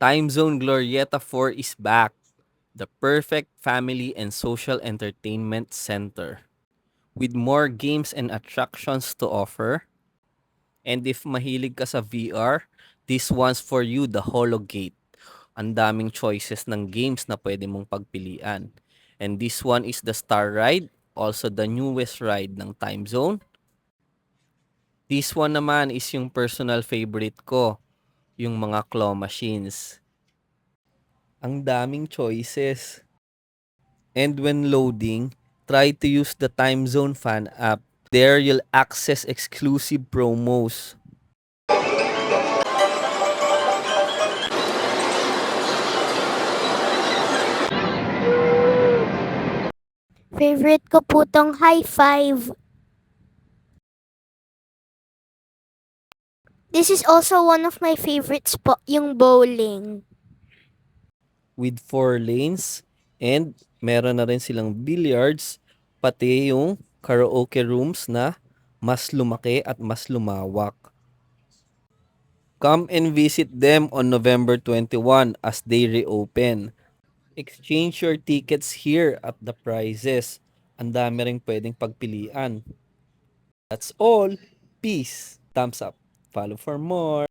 Time Zone Glorieta 4 is back, the perfect family and social entertainment center. With more games and attractions to offer, and if mahilig ka sa VR, this one's for you, the Hologate. Ang daming choices ng games na pwede mong pagpilian. And this one is the Star Ride, also the newest ride ng Time Zone. This one naman is yung personal favorite ko, yung mga claw machines. Ang daming choices. And when loading, try to use the Time Zone Fan app. There you'll access exclusive promos. Favorite ko po tong high five. This is also one of my favorites po, yung bowling. With 4 lanes and meron na rin silang billiards, pati yung karaoke rooms na mas lumaki at mas lumawak. Come and visit them on November 21 as they reopen. Exchange your tickets here at the prices. Ang dami ring pwedeng pagpilian. That's all. Peace. Thumbs up. Follow for more.